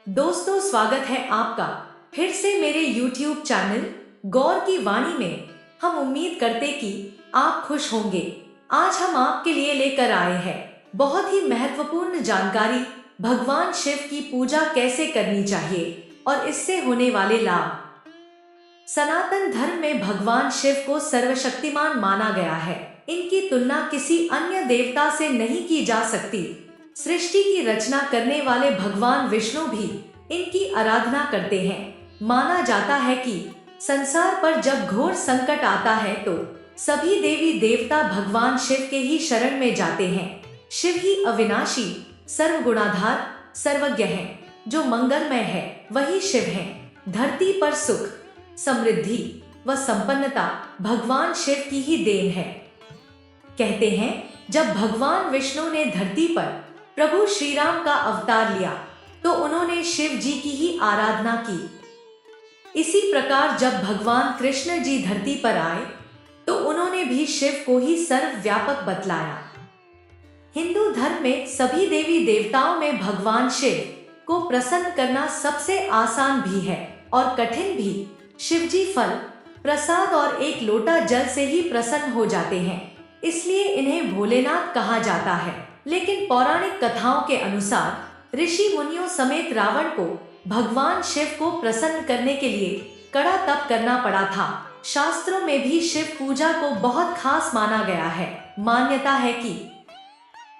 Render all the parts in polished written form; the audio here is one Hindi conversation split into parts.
दोस्तों, स्वागत है आपका फिर से मेरे YouTube चैनल गौर की वाणी में। हम उम्मीद करते कि आप खुश होंगे। आज हम आपके लिए लेकर आए हैं बहुत ही महत्वपूर्ण जानकारी, भगवान शिव की पूजा कैसे करनी चाहिए और इससे होने वाले लाभ। सनातन धर्म में भगवान शिव को सर्वशक्तिमान माना गया है। इनकी तुलना किसी अन्य देवता से नहीं की जा सकती। सृष्टि की रचना करने वाले भगवान विष्णु भी इनकी आराधना करते हैं। माना जाता है कि संसार पर जब घोर संकट आता है तो सभी देवी देवता भगवान शिव के ही शरण में जाते हैं। शिव ही अविनाशी, सर्वगुणाधार, सर्वज्ञ है। जो मंगलमय है वही शिव है। धरती पर सुख, समृद्धि व संपन्नता भगवान शिव की ही देन है। कहते हैं, जब भगवान विष्णु ने धरती पर प्रभु श्री राम का अवतार लिया तो उन्होंने शिव जी की ही आराधना की। इसी प्रकार जब भगवान कृष्ण जी धरती पर आए तो उन्होंने भी शिव को ही सर्वव्यापक बतलाया। हिंदू धर्म में सभी देवी देवताओं में भगवान शिव को प्रसन्न करना सबसे आसान भी है और कठिन भी। शिव जी फल, प्रसाद और एक लोटा जल से ही प्रसन्न हो जाते हैं, इसलिए इन्हें भोलेनाथ कहा जाता है। लेकिन पौराणिक कथाओं के अनुसार ऋषि मुनियों समेत रावण को भगवान शिव को प्रसन्न करने के लिए कड़ा तप करना पड़ा था। शास्त्रों में भी शिव पूजा को बहुत खास माना गया है। मान्यता है कि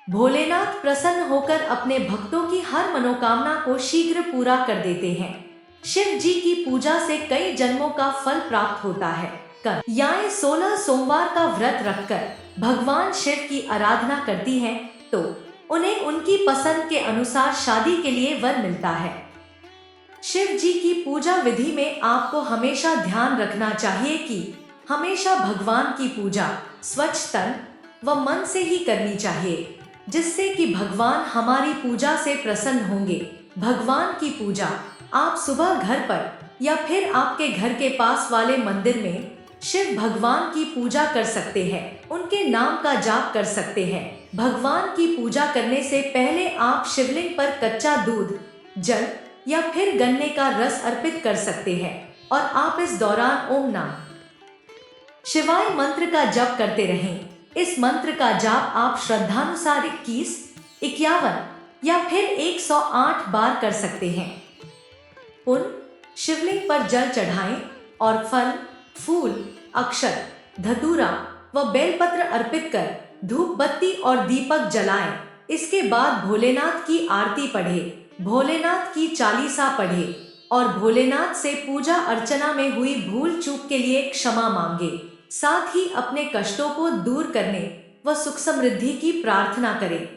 भोलेनाथ प्रसन्न होकर अपने भक्तों की हर मनोकामना को शीघ्र पूरा कर देते हैं। शिव जी की पूजा से कई जन्मों का फल प्राप्त होता है। यानी 16 सोमवार का व्रत रखकर भगवान शिव की आराधना करती हैं तो उन्हें उनकी पसंद के अनुसार शादी के लिए वर मिलता है। शिव जी की पूजा विधि में आपको हमेशा ध्यान रखना चाहिए कि हमेशा भगवान की पूजा स्वच्छ तन व मन से ही करनी चाहिए, जिससे कि भगवान हमारी पूजा से प्रसन्न होंगे। भगवान की पूजा आप सुबह घर पर या फिर आपके घर के पास वाले मंदिर में शिव भगवान की पूजा कर सकते हैं। उनके नाम का जाप कर सकते हैं। भगवान की पूजा करने से पहले आप शिवलिंग पर कच्चा दूध, जल या फिर गन्ने का रस अर्पित कर सकते हैं और आप इस दौरान ओम नमः शिवाय मंत्र का जप करते रहें। इस मंत्र का जाप आप श्रद्धानुसार 21, 51 या फिर 108 बार कर सकते हैं। शिवलिंग पर जल चढ़ाएं और फल, फूल, अक्षत, धतूरा व बेलपत्र अर्पित कर धूप बत्ती और दीपक जलाएं। इसके बाद भोलेनाथ की आरती पढ़े, भोलेनाथ की चालीसा पढ़े और भोलेनाथ से पूजा अर्चना में हुई भूल चूक के लिए क्षमा मांगे। साथ ही अपने कष्टों को दूर करने व सुख समृद्धि की प्रार्थना करें।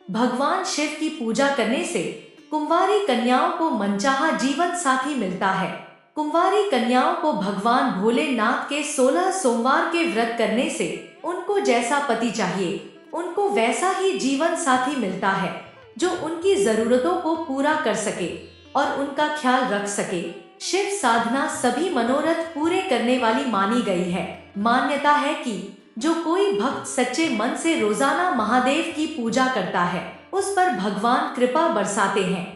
भगवान शिव की पूजा करने से कुंवारी कन्याओं को मनचाहा जीवन साथी मिलता है। कुंवारी कन्याओं को भगवान भोलेनाथ के 16 सोमवार के व्रत करने से उनको जैसा पति चाहिए उनको वैसा ही जीवन साथी मिलता है, जो उनकी जरूरतों को पूरा कर सके और उनका ख्याल रख सके। शिव साधना सभी मनोरथ पूरे करने वाली मानी गई है। मान्यता है कि जो कोई भक्त सच्चे मन से रोजाना महादेव की पूजा करता है उस पर भगवान कृपा बरसाते हैं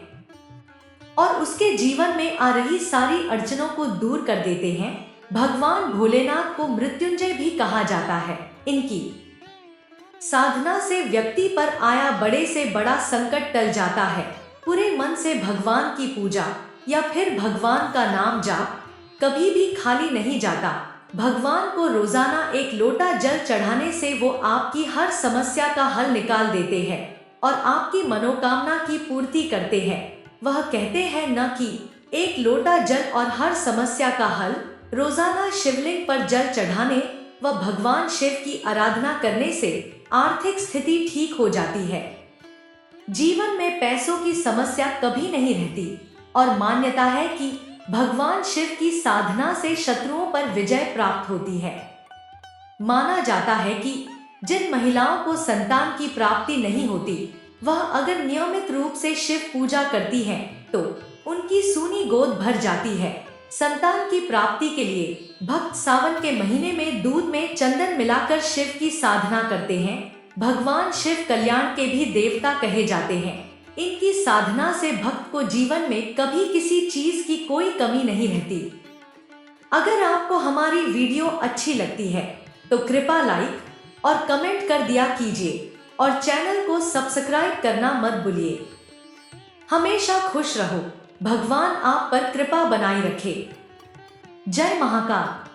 और उसके जीवन में आ रही सारी अड़चनों को दूर कर देते हैं। भगवान भोलेनाथ को मृत्युंजय भी कहा जाता है। इनकी साधना से व्यक्ति पर आया बड़े से बड़ा संकट टल जाता है। पूरे मन से भगवान की पूजा या फिर भगवान का नाम जाप कभी भी खाली नहीं जाता। भगवान को रोजाना एक लोटा जल चढ़ाने से वो आपकी हर समस्या का हल निकाल देते हैं और आपकी मनोकामना की पूर्ति करते हैं। वह कहते हैं न कि एक लोटा जल और हर समस्या का हल। रोजाना शिवलिंग पर जल चढ़ाने व भगवान शिव की आराधना करने से आर्थिक स्थिति ठीक हो जाती है। जीवन में पैसों की समस्या कभी नहीं रहती और मान्यता है कि भगवान शिव की साधना से शत्रुओं पर विजय प्राप्त होती है। माना जाता है कि जिन महिलाओं को संतान की प्राप्ति नहीं होती, वह अगर नियमित रूप से शिव पूजा करती हैं, तो उनकी सूनी गोद भर जाती है। संतान की प्राप्ति के लिए भक्त सावन के महीने में दूध में चंदन मिलाकर शिव की साधना करते हैं। भगवान शिव कल्याण के भी देवता कहे जाते हैं। इनकी साधना से भक्त को जीवन में कभी किसी चीज की कोई कमी नहीं रहती। अगर आपको हमारी वीडियो अच्छी लगती है तो कृपया लाइक और कमेंट कर दिया कीजिए और चैनल को सब्सक्राइब करना मत भूलिए। हमेशा खुश रहो, भगवान आप पर कृपा बनाए रखे। जय महाकाल।